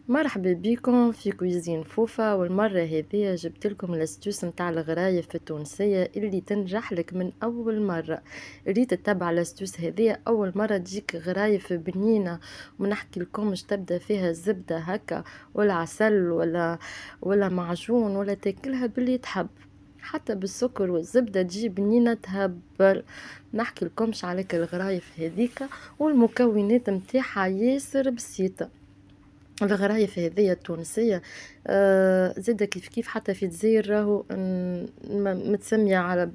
مرحبا بكم في كويزين فوفا، والمرة هذيا جبت لكم الاستوس متاع الغرايف التونسية اللي تنجح لك من أول مرة. ريت تتبع الاستوس هذيا أول مرة تجيك غرايف بنينة، ونحكي لكم مش تبدا فيها الزبدة هكا ولا عسل ولا معجون، ولا تاكلها باللي تحب، حتى بالسكر والزبدة تجي بنينة تهبل. نحكي لكمش عليك الغرايف هذيك، والمكونات متاعها ياسر بسيطة. الغرايف هذيا التونسية زادا كيف كيف حتى في الجزائر راهو متسمية على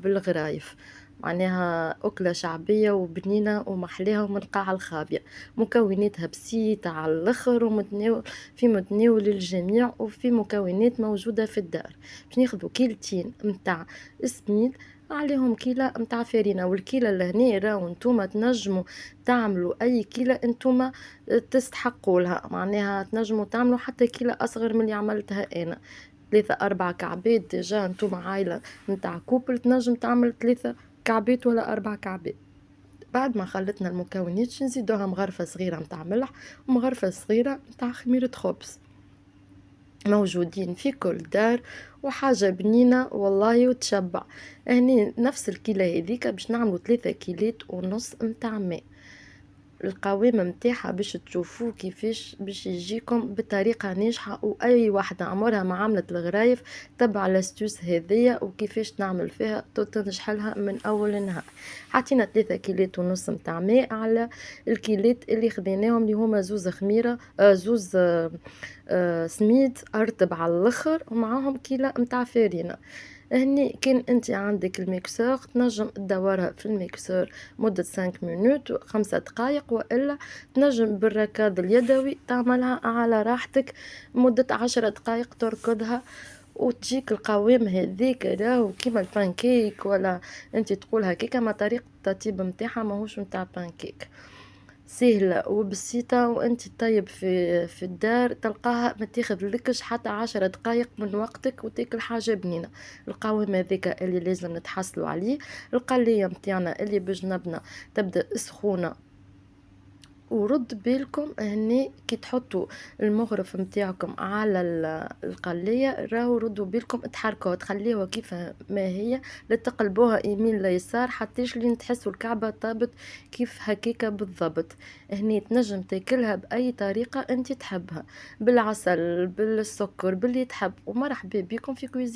بالغرايف، معناها أكلة شعبية وبنينة ومحليها ومن قاع الخابية. مكوناتها بسيطة على الآخر ومتناول في متناول الجميع، وفي مكونات موجودة في الدار. باش ناخذوا كيلتين متاع سميد، عليهم كيلة متاع فرينة، والكيلة لهنا راهو نتوما تنجموا تعملوا أي كيلة انتوما تستحقوا لها، معناها تنجموا تعملوا حتى كيلة أصغر من اللي عملتها أنا. 3 4 كعبات ديجا انتوما عايلة متاع كوبل تنجم تعمل 3 كعبات ولا 4 كعبات. بعد ما خلطنا المكونات باش نزيدوها مغرفة صغيرة متاع ملح ومغرفة صغيرة متاع خميرة خبز، موجودين في كل دار، وحاجة بنينة والله وتشبع. هني نفس الكيلة هذيك باش نعملوا 3 كيلات ونص متاع ماء. القوام متاعها باش تشوفوه كيفاش باش يجيكم بطريقة ناجحة، وأي واحدة عمرها ما عملت الغرايف تبع الاستوس هذية وكيفاش نعمل فيها تنجح لها من أول نهار. حطينا 3 كيلات ونص متاع ماء على الكيلات اللي خذيناهم اللي هما زوز خميرة زوز سميد أرطب على الآخر، ومعاهم كيلة متاع فرينة. هني كان انت عندك الميكسور تنجم تدورها في الميكسور مدة 5 مينوت 5 دقائق، والا تنجم بالركاض اليدوي تعملها على راحتك مدة 10 دقائق تركضها، وتجيك القوام هذيك راهو كيما البانكيك، ولا انت تقولها كيكه، ما طريقة التطيب متاعها ماهوش متاع بانكيك. سهلة وبسيطة، وانت طيب في الدار تلقاها ما تاخذ لكش حتى 10 دقائق من وقتك وتاكل حاجة بنينة. القوام هذاك اللي لازم نتحصلوا عليه. القلية متاعنا اللي بجنبنا تبدأ سخونة، ورد بالكم هني كي تحطوا المغرف متاعكم على القلية، راهو ردوا بالكم تحركوها تخليوها كيف ما هي، لا تقلبوها يمين لا يسار حتىش لين تحسوا الكعبة طابت كيف هكيكة بالضبط. هني تنجم تاكلها بأي طريقة انت تحبها، بالعسل بالسكر باللي تحب. ومرحبا بكم في كويزين.